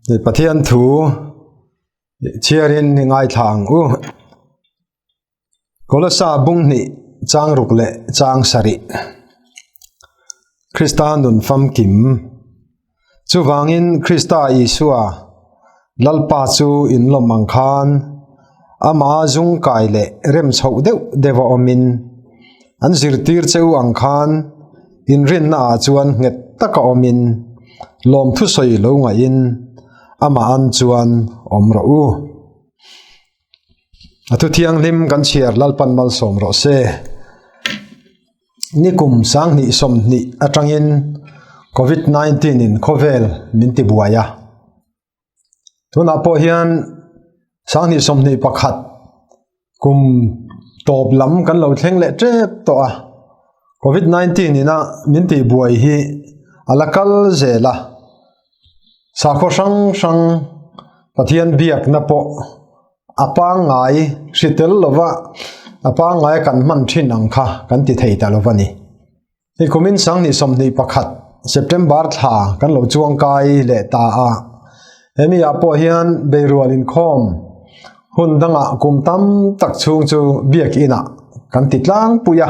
Pathian thu chiarin ngai thang u kolasa bung ni chang rukle chang sari Christa nun fam kim chuwangin Christa Isua lalpa chu in lomang khan ama zung kai le rem chho deuh dewa omin an zirtir cheu ang khan in rin na chuan nget taka omin lom thu soi lo nga in ama an chuan omro u atu thiang lim kan chiar lalpan mal som ro se nikum sang ni som ni atangin COVID-19 in khovel minti buaya tuna po hian sang ni som ni pakhat kum top lam kan lo thleng le trep to a COVID-19 ina minti buai hi alakal zela sakho sang pathian biak na po apa ngai sitel lova apa ngai kan man thin ang kha kan ti thei ta lovani hi komin sang ni som ni pakhat September tha kan lo chuang kai le ta a emi apo hian beirual in khom hun danga kum tam tak chung chu biak ina kan ti tlang puya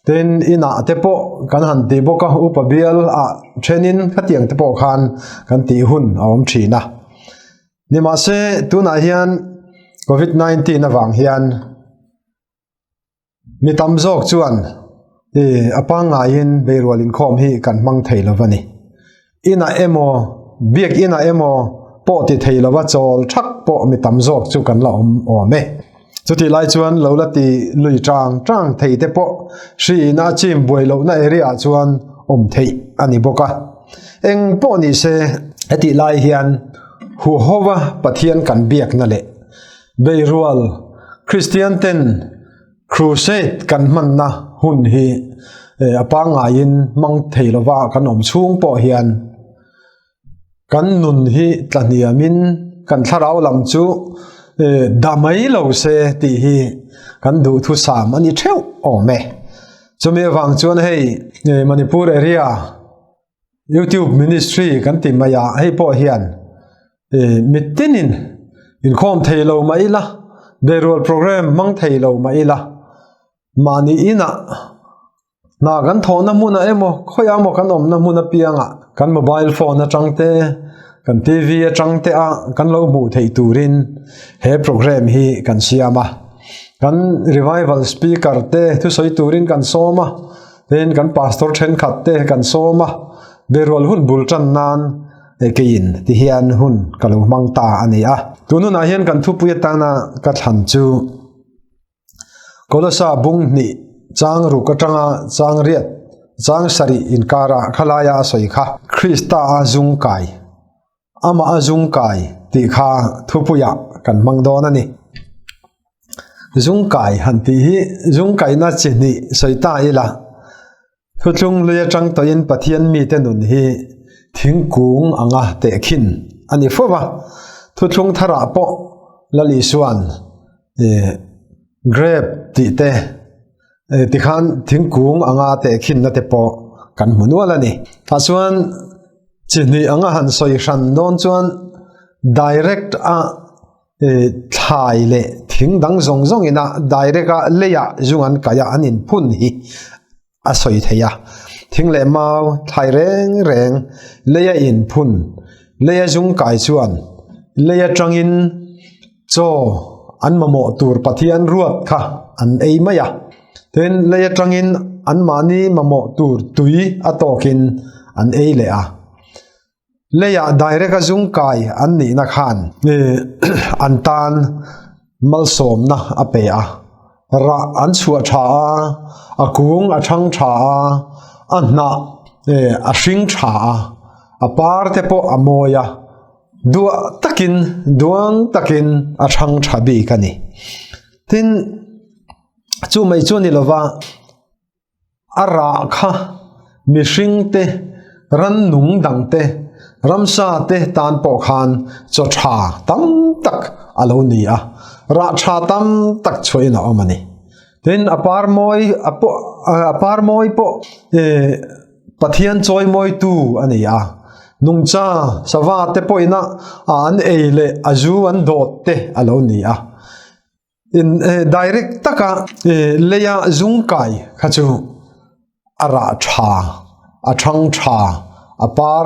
ten ina tepo kan han ti boka upabial a thenin khatiang tepo khan kan ti hun awm thina nima se tuna hian COVID-19 awang hian mi tam jok chuan apanga in beirual in khom hi kan mang theilovani ina emo biak ina emo po ti theilova chol thak po mi tam jok chu kan la ome chuti lai chuan lo la ti lui tang thei te po hri na chim buai lo na area chuan thei ani boka eng po ni se ati lai hian hu howa pathian kan biak na le beirual Christian ten crusade kan man na hun hi apanga in mang theilova kan chung po hian kan nun hi tlaniamin kan tharau lam chu damai lo se ti hi kan du thu sam ani theu ome chumi wang chuan hei Manipur area YouTube ministry kan ti maya hei po hian mitinin in khom theilo maila beirual program mang theilo maila mani ina na kan thona muna emo khoya mo kan om na muna pianga kan mobile phone atangte kan TV atangte a kan lo mu thei turin he program hi kan siama kan revival speaker te thu soi turin kan soma then kan pastor then khatte kan soma beirual hun bultan nan ekein ti hian hun kalu mangta ani a tunu na hian kan thu puya tana ka than chu kolasa bung ni chang ru ka tanga chang riat chang sari in kara khalaya soi kha Christa azung kai ama azung kai ti kha thu puya kan mangdon ani zung kai han ti hi zung kai na chini soita ila thutlung leya tang toin pathian mi te nun hi thingkung anga te khin ani fowa thutlung thara po lali suan grape ti te ti khan thingkung anga te khin na te po kan munwala ni pasuan chini anga han soi ran don chuan direct a thai le thing dang zong ina direct a leya zungan kaya anin phun hi a soi theya thing le mau thai reng leya in phun leya zung kai chuan leya tangin cho an mamo tur pathian ruat kha an ei maya ten leya tangin an mani mamo tur tui atokin an ei le a leya direct a zung kai an ni na khan an tan mal som na ape a ra an chua tha a kung a thang tha a na a hring tha a par te po amoya duang takin a thang thabi kani tin chu mai chu ni lova ara kha mi hring te ran nung dang te ramsa te tan po khan cho tha tam tak alo ni a ra tha tam tak choina omani tin apar moi po pathian choi moi tu ani a nung cha sawa te poina an eile azu an dot te alo ni a in direct taka leya zungkai khachu ara tha athang tha apar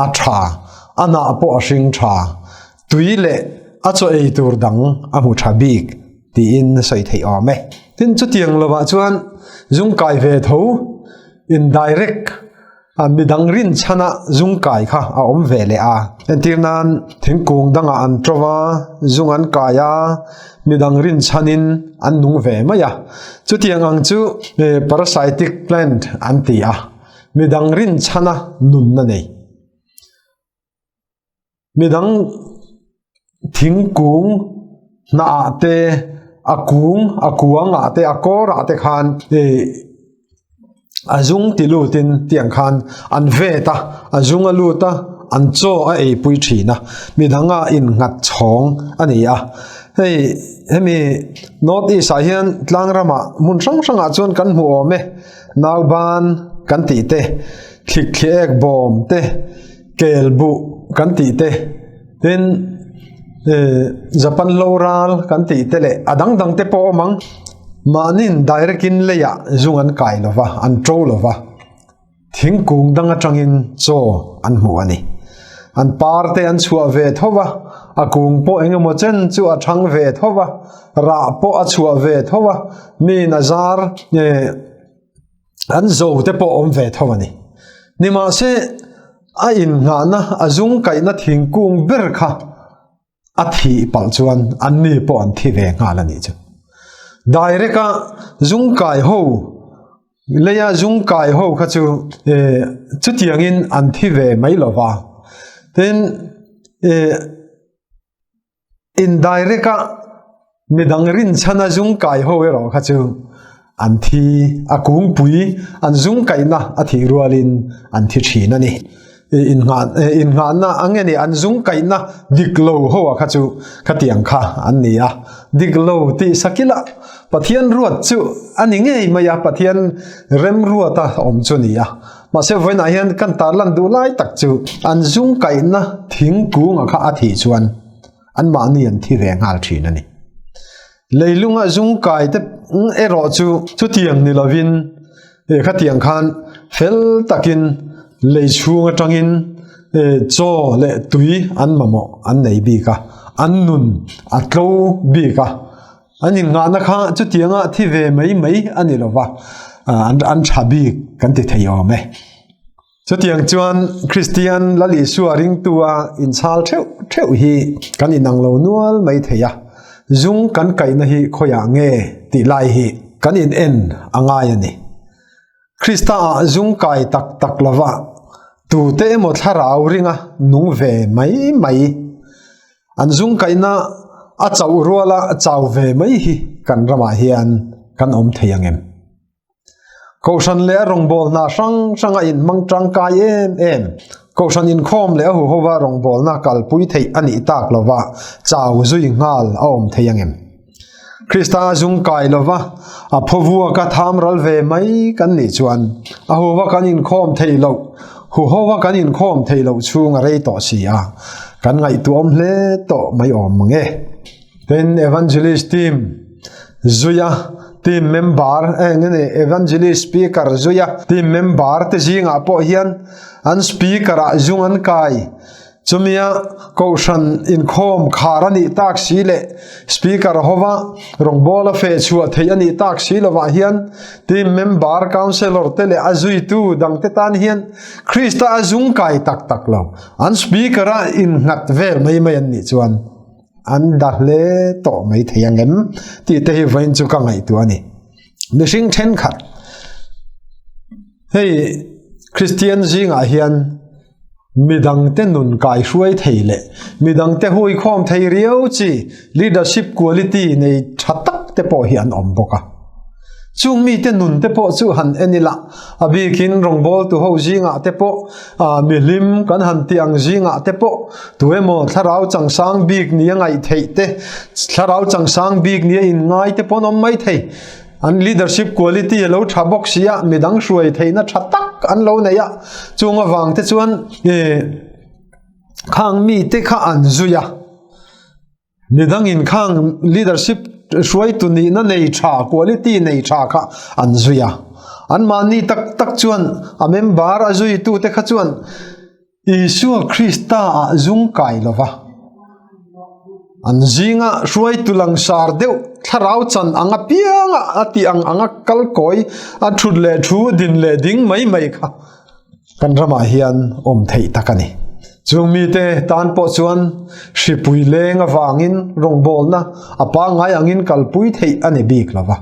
atha ana apo asing tha tuile acho ei tur dang amu thabik ti in soi thei ome tin chu tiang lova chuan zungkai ve tho indirect midang rin chana zungkai kha a om vele a entirnan thingkung danga an trowa zungan kaya midang rin chanin an nung ve maya chu tiang ang chu parasitic plant anti a midang rin chana nun na nei midang thingkung na ate akuang ate akor ate khan azung tilutin tiang khan an veta azung aluta an cho a ei pui thina midanga in ngat chong ani a hei hemi not is a hian tlangrama mun sang sanga chon kan mu ome nauban kan ti te thik bom te kelbu kan ti te tin Japan loral kan ti te le adang dang te po mang manin direct in leya zungan kai lova an tro lova thingkung danga tangin cho an mu ani an parte an chua ve thowa akung po engemo chen chu a thang ve thowa ra po a chua ve thowa mi nazar an zo te po om ve thowa ni nima se a in nga na azung kai na thingkung ber kha a thi pal chuan an ni po an thi ve nga la ni chu direct a zungkai ho leya zungkai ho kha chu chu tiang in an thi ve mai lova then indirect a midang rin chana zungkai ho ero kha chu an thi akung pui an zungkai na a thi rualin an thi thina ni in nga na angeni an zungkai na diklo ho kha chu khatiang kha an ni a diklo ti sakila pathian ruat chu ani ngei maya pathian rem ruata om chu ni a ma se voina hian kan tar lan du lai tak chu an zungkai na thingkung kha a thi chuan an ma ni an thi ve ngal thin ani leilunga zungkai te ero chu tiang ni lovin khatiang khan fel takin leichunga tangin cho le tui an mamo an nei bi ka an nun atlo bi ka anin nga na kha chu tianga thi ve mai ani lova an thabi kan ti thei ome chu tiang chuan Christian lali suaring tua in chal theu hi kan inang lo nual mai theya zung kan kai na hi khoya nge ti lai hi kan in en angai ani Krista zung kai tak lova tu te mo tharau ringa nung ve mai an zung kai na a chau ruala chau ve mai hi kan rama hian kan om theyangem Kausan le rong bol na sang in mang tang kai em kausan in khom le hu hova rong bol na kal pui thei ani tak lova chau zui ngal om theyangem Krista zung kai lova a phowua ka tham ral ve mai kan ni chuan a huwa kan in khom thei lo hu howa kan in khom thei lo chung a rei to sia kan ngai tu om hle to mai om nge then evangelist team zuya team member ngene evangelist speaker zuya team member te jinga po hian an speaker a zung an kai chumia kausan in khom kharani tak sile speaker hova rongbola fe chua theiani tak silova hian team member councilor tele azui tu dangte tan hian Krista azung kai tak lo an speaker a in ngat vel mai an ni chuan an dahle to mai theyangem ti te hi vain chu ka ngai tu ani mishing then khat hey Christian jinga hian midang te nun kai hruai theile midang te hui khom thei riau chi leadership quality nei thatak te po hian om boka chung mi te nun te po chu han enila abi kin rongbol tu ho jinga te po milim kan han tiang jinga te po tuemo tharau changsang big ni ngai thei te tharau changsang big ni in ngai te po nom mai thei an leadership quality lo thabok sia midang hruai theina thatak an lo nei ya chunga wang te chuan khang mi te kha an zuya midang in khang leadership shuai tu ni na nei tha quality nei tha kha an zuya an mani tak chuan a member a zui tu te kha chuan Isu Krista a zung kai lova an zinga shuai tulang sar deuh tharau chan anga pianga ati anga kalkoi a thut le thu din le ding mai kha kan rama hian om thei takani chung mi te tan po chuan hripui lenga wangin rongbol na apa ngai angin kalpui thei ani bik lova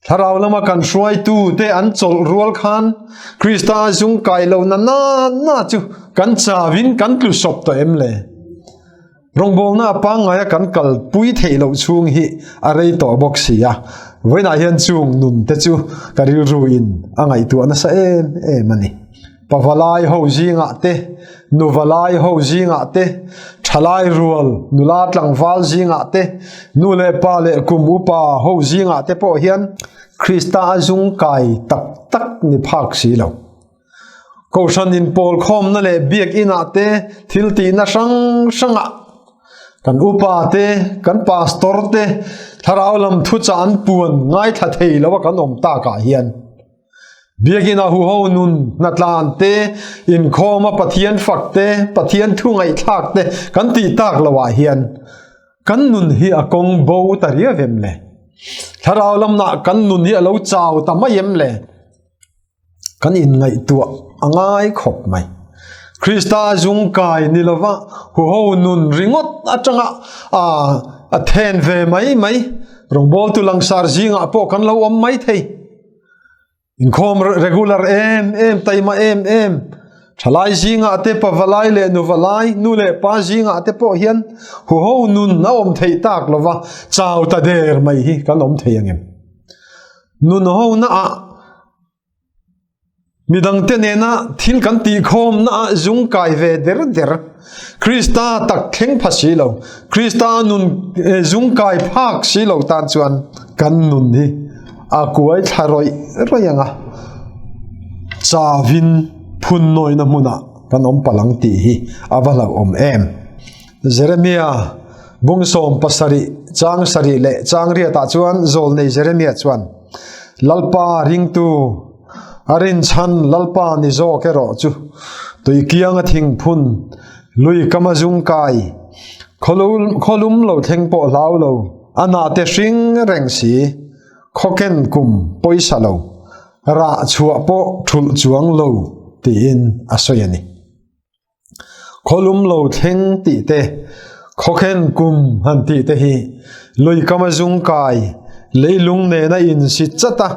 tharau lama kan shuai tu te an chol rual khan Krista zung kai lo na chu kan chawin kan tlu sop to emle rongbol na apa ngai kan kalpui thei lo chung hi arei to boxia voina hian chung nun te chu karil ruin angai tu ana sa mani pavalai ho zinga te nuvalai ho zinga te thalai rual nulat langwal zinga te nule pa le kum upa ho zinga te po hian Krista azung kai tak ni phak si lo ko san in pol khom na le biak ina te thilti na sanga kan upa te kan pastor te tharau lam thu chan puan ngai tha thei lo kan om ta ka hian biagina hu ho nun natlan te in khoma pathian fakte pathian thu ngai thak te kan ti tak lawa hian kan nun hi akong bo taria vemle tharau lam na kan nun hi alo chaw tamayem le kan in ngai tu angai khop mai Krista zung kai nilova hu ho nun ringot atanga a then ve mai rongbol tu langsar jinga po kan lo om mai thei in khom regular em taima em thalai jinga ate pavalai le nuvalai nu le pa jinga ate po hian hu ho nun na om thei tak lova chaw ta der mai hi kan om thei angem nun ho na a midang te nena thil kan ti khom na zung kai ve der Krista tak theng phasi lo Krista nun zung kai phak si lo tan chuan kan nun hi a kuai tharoi royanga chawin phun noi na muna kan om palang ti hi avala om em Jeremiah bungsom pasari chang sari le chang ria ta chuan zol nei Jeremiah chuan lalpa ring tu arin chan lalpa ni zo ke ro chu tui kianga thing phun lui kamazung kai kholum lo theng po lau lo ana te ring reng si khoken kum poisa lo ra chua po thul chuang lo ti in asoyani kholum lo theng ti te khoken kum han ti te hi lui kamazung kai leilung ne na in si chata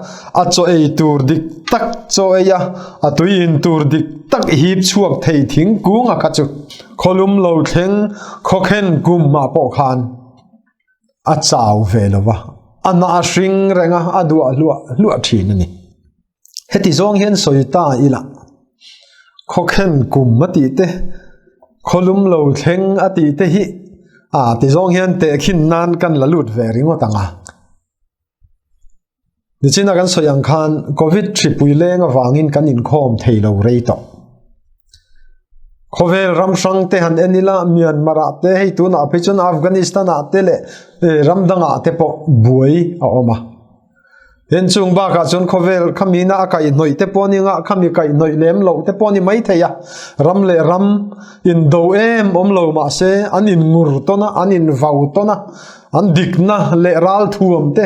a cho ei tur dik tak cho eya a tui in tur dik tak hip chuak thei thing kunga khachu kholum lo theng khokhen kum ma po khan a chaw velowa ana ring renga adua lua thin ani heti zong hian soita ila khokhen kum mati te kholum lo theng ati te hi ti zong hian te khin nan kan la lut ve ringo tanga ni china kan soyang khan covid tripui lenga wangin kan in khom theilo reito khovel ramsang te han enila Myanmar te hei tu na phechun Afghanistan te le ramdanga te po buai a oma hen chung ba ka chun khovel khamina kai noi te poni nga khami kai noi lem lo te poni mai theya ram le ram in do em om lo ma se anin ngur to na anin vau to na an dikna le ral thuam te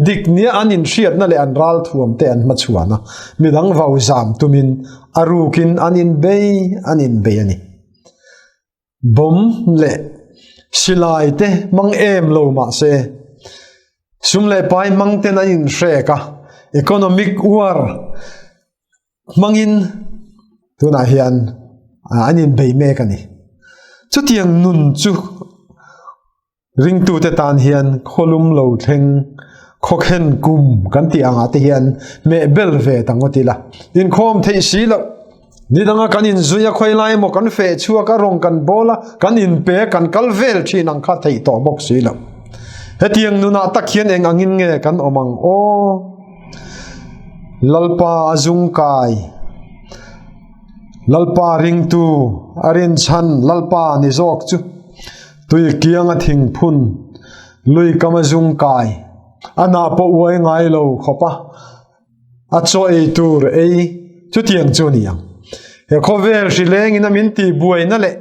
diknia anin hriat na le an ral thuam te an machuana midang vau zam tumin arukin anin bei ani bom le silai te mang em lo ma se sum le pai mang te na in shreka economic war mangin tuna hian anin bei me kani chutiang nun chu ring tu te tan hian kholum lo theng khokhen kum kan ti anga te hian me bel ve tangotila in khom thei si lo nidanga kan in zuya khoi lai mo kan fe chua ka rong kan bola kan in pe kan kalvel thinang kha thei to bok si lo hetiang nuna tak hian eng angin nge kan omang o lalpa azung kai lalpa ring tu arin chan lalpa ni zok chu tui kiang a thing phun lui kamazung kai ana po uai ngai lo khopa a cho ei tur ei chu tiang chu niang he khovel rileng in a min ti buai na le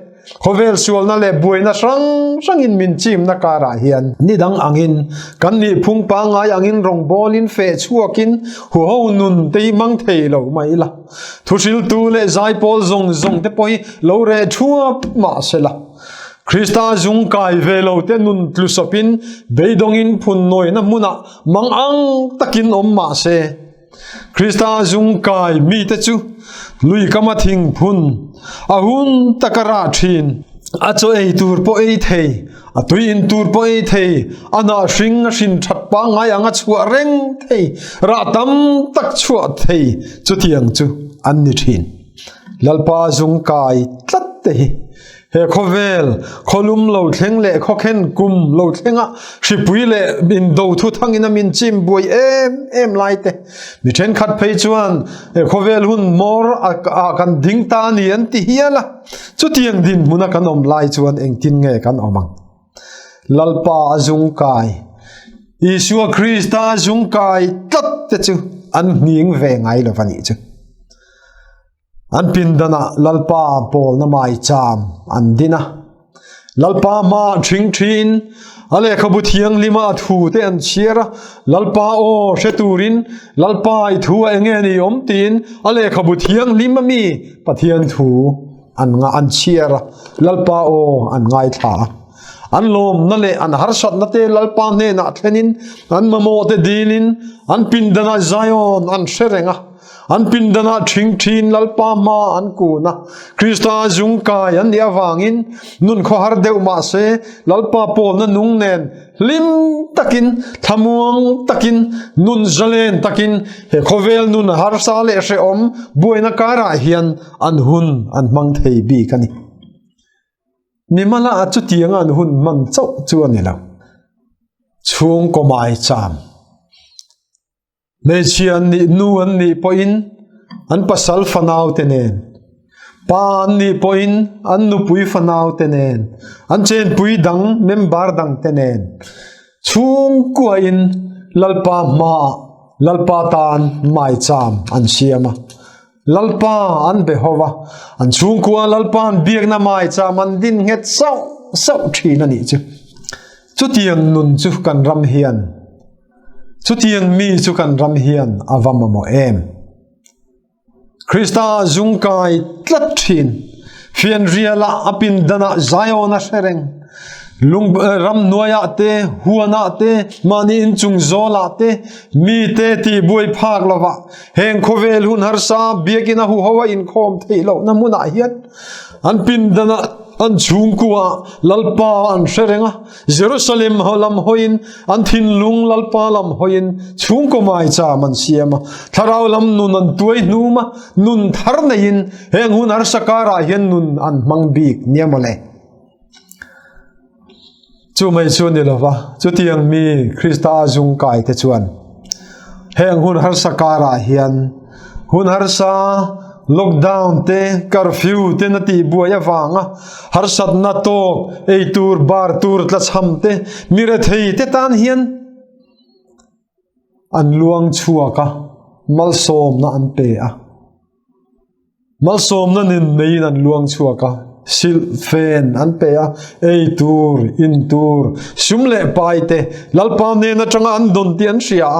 khovel sual na le buai na sang in min chim na kara hian ni dang angin kan ni phung pa ngai angin rong bolin fe chuakin hu ho nun te mang thei lo mai la thusil tu le zai pol zong te poi lo re thua ma sela Krista zung kai velo te nun tlusopin beidongin phun noi na muna mang ang takin om ma se Krista zung kai mi te chu lui kama thing phun ahun takara thin a cho ei tur po ei thei a tui in tur po ei thei ana hring that pa ngai anga chua reng thei ra tam tak chua thei chu tiang chu an ni thin lalpa zung kai tlat te he khovel kholum lo thleng le khokhen kum lo thlenga hripui le bin do thu thangina min chim bui em lai te mi then khat phei chuan he khovel hun mor a kan ding ta ni an ti hiala chu tiang din muna kan om lai chuan eng tin nge kan omang lalpa azung kai Isua Krista azung kai tat te chu an ning ve ngai lo vani chu an pindana lalpa pol na mai cham an dina lalpa ma thing thin ale khabu thiang lima thu te an chiara lalpa o sheturin lalpa I thu enge ni om tin ale khabu thiang lima mi pathian thu an nga an chiara lalpa o an ngai tha an lom na le an harsat na te lalpa ne na thlenin an mamo te dilin an pindana zion an sherenga an pindana thing thin lalpa ma an kuna Krista zung kai an dia wangin nun kho har deu ma se lalpa pol na nung nen lim takin thamuang takin nun zalen takin he khovel nun har sa le she om buina kara hian an hun an mang thei bi kani nimala achu tianga an hun mang chau chu ani lo chung ko mai cham nei chian ni nu an ni poin an pasal fanau tenen pan ni poin an nu pui fanau tenen an chen pui dang member dang tenen chung ko in lalpa ma lalpa tan mai cham an siama lalpa an behova an chung ko lalpa an biak na mai cham an din het sau thina ni chu tiang nun chu kan ram hian chu tiang mi chu kan ram hian avamamo em Krista zung kai tlat thin fian riala apin dana zion a shereng lung ram noya te huana te mani in chung zola te mi te ti boi phak lova heng khovel hun harsa biakina hu hawa in khom theilo na muna hian an pin dana an chung kuwa lalpa an sherenga Jerusalem holam hoin an thin lung lalpa lam hoin chung ko mai cha man siama tharau lam nun an tuai numa nun thar nain heng hun har sakara hian nun an mangbik niamole chu mai chu ni lova chu tiang mi Krista zung kai te chuan heng hun har sakara hian hun har sa lockdown te curfew te na ti buaya wanga har sat na to ei tur bar tur tla cham te mire thei te tan hian an luang chuaka malsom na an pe a malsom na nin nei an luang chuaka sil fen an pe a ei tur in tur sumle paite lalpa ne na changa an don ti an sia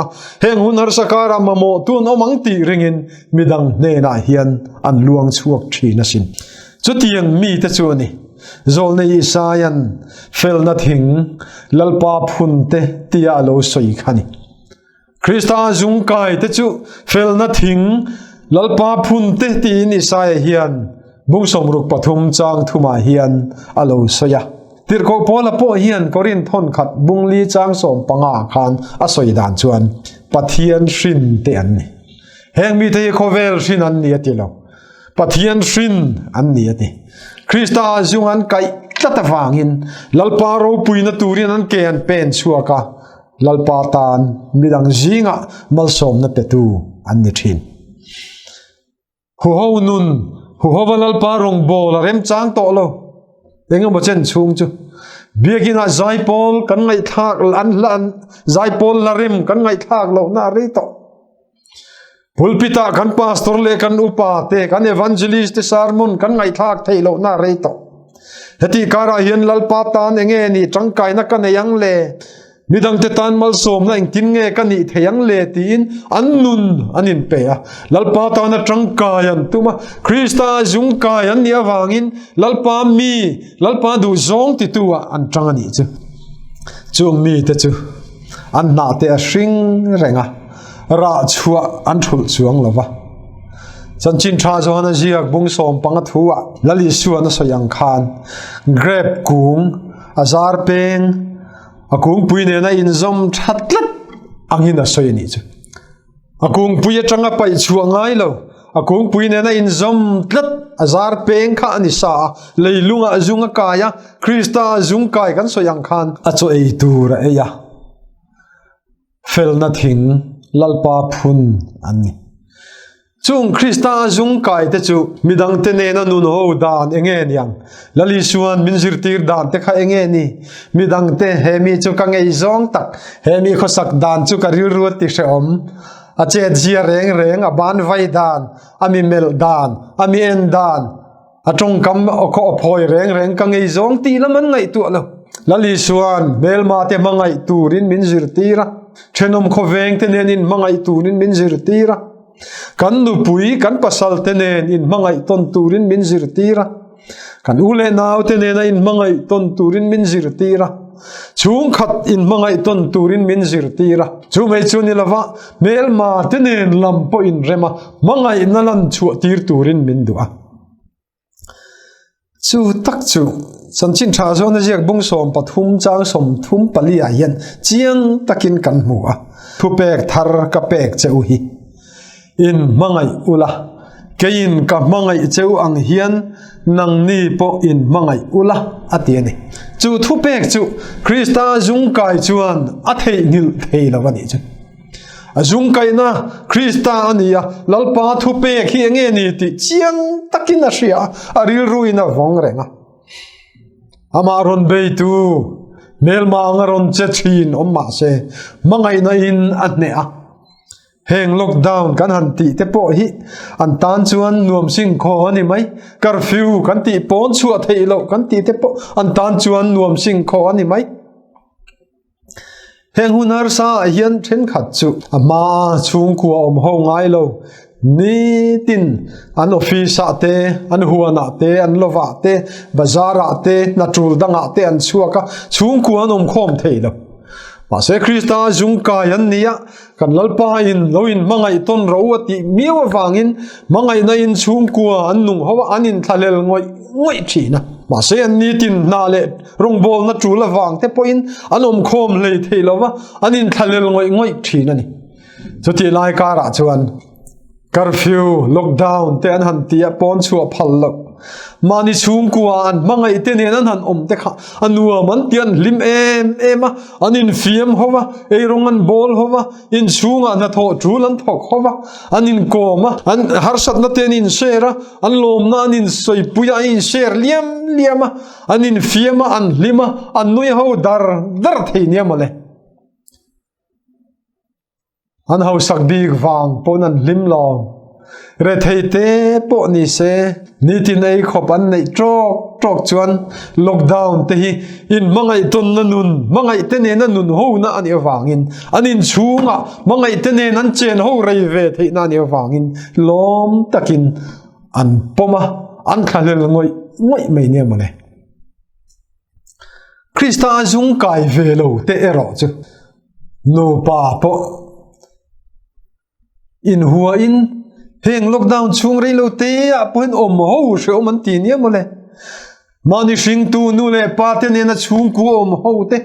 heng hunar sakara mamo tun omang ti ringin midang ne na hian an luang chuak thina sin chu tiang mi te chu ni zol nei isayan fel na thing lalpa phun te tia lo soi khani Krista zung kai te chu fel na thing lalpa phun te ti ni sai hian bung somruk pathum chang thuma hian alo soya tirko pola po hian korin thon khat bungli chang som panga khan asoi dan chuan pathian hrin te an ni heng mi te khovel hrin an ni atilo pathian hrin an ni ati Krista zung an kai tlatawangin lalpa ro puina turin an ken pen chuaka lalpa tan midang zinga malsom na petu an ni thin hu ho nun hu ho balal pa rong bol rem chang to lo engam bo chen chung chu biagina zai pol kan ngai thak lan zai pol la rem kan ngai thak lo na ri to pulpita kan pastor le kan upa te kan evangelist te sermon kan ngai thak thei lo na ri to heti kara hian lalpa tan enge ni tangkai na kan yang le midang te tan mal som na tin nge kan ni theyang le tin annun anin pe a lalpa tan na tangkai an tuma krista jung kai an nia wangin lalpa du zong ti tua an tang ani chu chung mi te chu an na te a hring renga ra chua an thul chuang lova chan chin tha zo na jiak bung som panga thuwa lali suan so yang khan grab kung azar peng akung puine na in zom thatlat angina soini chu akung puya tanga pai chuangai lo akung puine na in zom tlat azar peng kha ani sa leilunga azunga kaya krista azung kai kan so yang khan acho ei tur eya fel na thing lalpa phun ani chung krista azung kai te chu midang te ne na nun ho dan enge niang lali suan minzir tir dan te kha enge ni midang te hemi chu ka ngei zong tak hemi khosak dan chu ka rir ruat ti om a che jia reng a ban vai dan ami mel dan ami en dan a tong kam o kho phoi reng ka ngei zong ti laman ngai tu lo lali suan mel ma te mangai turin minzir tira thenom kho veng te nen in mangai turin minzir tira kan nu pui kan pasal tenen in mangai ton turin min zir tira kan ule naw tenen in mangai ton turin min zir tira chung khat in mangai ton turin min zir tira chu mai chu ni lawa mel ma tenen lampo in rema mangai nalan chu tir turin min du'a chu tak chu sanchin tha zo na jiak bung som pathum chang som thum pali a hian chiang takin kan mu a thu pek thar ka pek cheu hi in mangai ula kein ka mangai cheu ang hian nang ni po in mangai ula atiani chu thu pek chu krista jung kai chuan a thei nil thei lawani chu a jung kai na krista ania lalpa thu pek hi nge ni ti chiang takin a ria a ril ruina wong renga ama ron be tu mel ma ngaron che thin om ma se mangai na in atne a heng lockdown kan han ti te po hi an tan chuan nuam sing kho ani mai curfew kan ti pon chu a thei lo kan ti te po an tan chuan nuam sing kho ani mai heng hunar sa hian then khat chu ama chung ku om ho ngai lo ni tin an office ate an huana te an lova te bazara te natul danga te an chuaka chung ku an om khom thei lo se krista jung kayan nia kan lalpa in loin mangai ton rawati miwa wangin mangai na in chung kwa annung hawa anin thalel ngoi thina ma se an ni tin na le rong bol na tula wang te poin anom khom le theilawa anin thalel ngoi thina ni chuti lai kara chuan curfew lockdown te an han tia pon chu phallo mani chung kwa an mangai te ne nan han om te kha anua man tian lim ema anin fiam howa e rongan bol howa in chunga na tho thulan thok howa anin koma an harsat na ten in shera an lom na anin soi puya in sher liama anin fiama an lima an nui ho dar thei niamale an hau sak big wang ponan lim long re thei te po ni se ni tin ei khopan nei trok chuan lockdown te hi in mangai ton na nun mangai te ne na nun ho na ani wangin anin chunga mangai te ne nan chen ho rei ve thei na ni wangin lom takin an poma an khalel ngoi mai ne mane krista jung kai ve lo te ero chu no pa po in huwa in heng lockdown chung rei lo te a poin om ho she om an ti nia mole mani sing tu nu le pa te ne na chung ku om ho te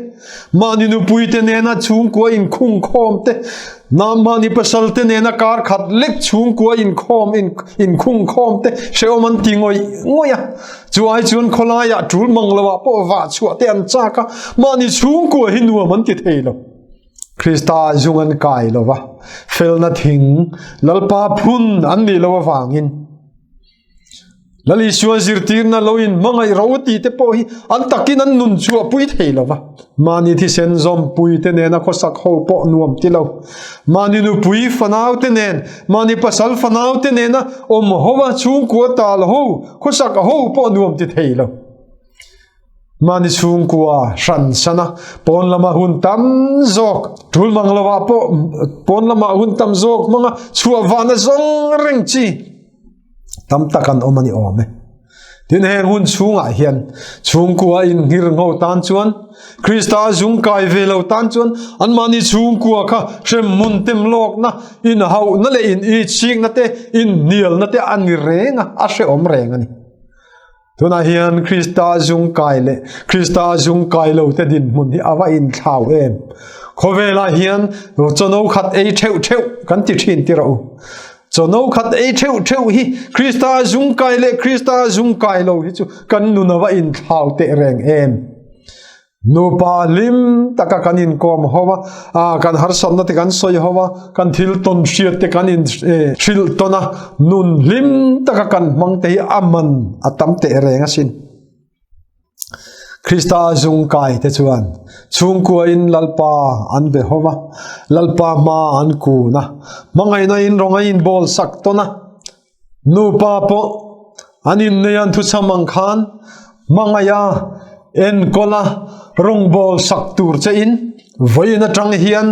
mani nu pui te ne na chung ku in khung khom te na mani pasal te ne na kar khat lek chung ku in khom in khung khom te she om an ti ngoi a chuai chun khola ya tul manglawa po wa chu te an cha ka mani chung ku hin nu man ti thei lo Krista zungan kai lova fel na thing lalpa phun an ni lova wangin lali suan zirtir na loin mangai rauti te po hi an takin an nun chua pui thei lova mani thi sen zom pui te ne na khosak ho po nuam ti lo mani nu pui fanau te nen mani pasal fanau te ne na om hova chung ko tal ho khosak ho po nuam ti thei lo mani chung kwa shan sana pon lama hun tam zok thul mang lawa po pon lama hun tam zok manga chua wana zong ring chi tam takan omani ome tin heng hun chunga hian chung kwa in ngir ngo tan chuan Krista zung kai velo tan chuan an mani chung kwa kha shem mun tem lok na in hau na le in I ching na te in nial na te an renga a she om reng ani tuna hian Krista zung kai le Krista zung kai lo te din mun hi awa in thau em khovela hian chono khat ei theu kan ti thin ti ro chono khat ei theu hi Krista zung kai le Krista zung kai lo hi chu kan nu nawa in thau te reng em nupa lim taka kanin kom hova kan har samna te kan soi hova kan thil ton shiat te kanin thil tona nun lim taka kan mangte aman atam te renga sin Krista zung kai te chuan chung ko in lalpa an be hova lalpa ma an ku na mangai na in ronga in bol sak tona nupa po anin neyan thu chamang khan mangaya en kola rong bol sak tur che in voina tang hian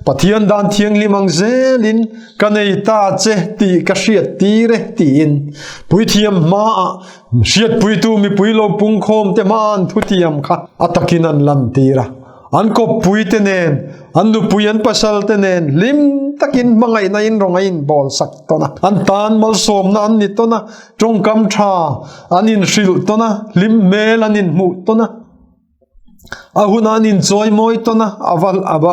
pathian dan thiang limang zelin kanei ta che ti ka hriat ti re ti in pui thiam ma hriat pui tu mi pui lo pung khom te man thu tiam kha atakin an lam tira an ko pui te nen an nu pui an pasal te nen lim takin mangai na in ronga in bol sak tona an tan mal som na an ni tona tong kam tha anin hril tona lim mel anin mu tona ahuna nin joy moi tona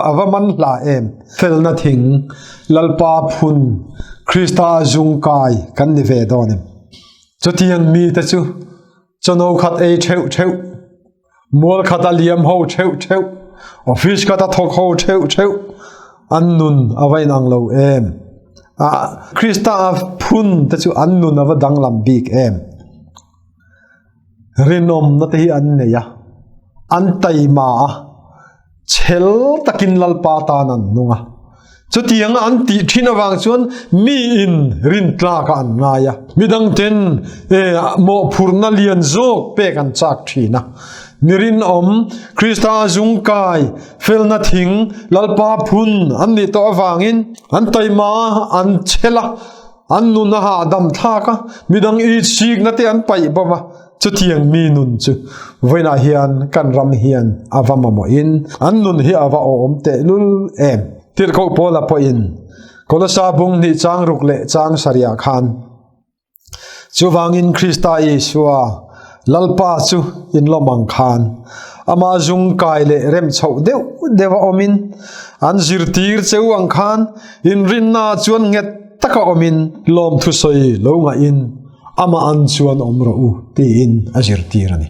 ava man la em fel na thing lalpa phun Krista zung kai kan ni ve donem chotiang mi ta chu chono khat ei theu mol khata liam ho theu office kata thok ho theu annun avai nang lo em Krista phun ta chu annun ava danglam bik em rinom na te hi an ne ya antai ma chel takin lalpa ta nan nunga chutiang anti thina wang chuan mi in rin tla ka an nga ya midang ten mo phurna lian zok pe kan chak thina mirin om Krista zung kai felna thing lalpa phun an ni to awangin antai ma an chela an nu na ha dam tha ka midang I sik na te an pai bawa chutiang mi nun chu voina hian kan ram hian avama mo in an nun hi ava om te lul em tir ko pola po in kolasa bung ni chang ruk le chang saria khan chuwangin Krista Isua lalpa chu in lomang khan ama zung kai le rem chho dewa omin an zirtir cheu ang khan in rinna chuan nget taka omin lom thu soi lo nga in ama an chuan omro u ti in azir tirani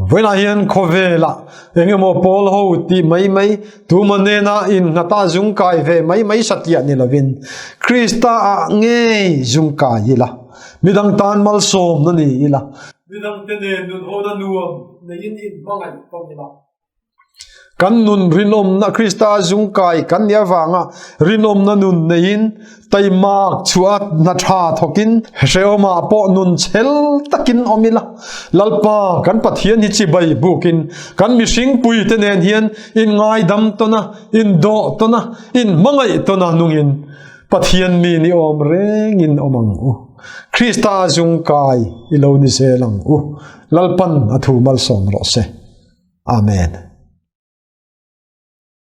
voina hian khovela engemo pol ho ti mai tu manena in ngata zung kai ve mai satya ni lovin Krista a nge zung kai ila midang tan mal som na ni ila midang tene nun hoda nuam ne in mangai pomila kan nun rinom na Krista zung kai kan ya wanga rinom na nun nein taimak chuat na tha thokin heoma po nun chel takin omila lalpa kan pathian hi chi bai bukin kan mi sing pui te nen hian in ngai dam tona in do tona in mangai tona nungin pathian mi ni om reng in omang u Krista zung kai ilo ni se lang u lalpan athu mal som ro se amen.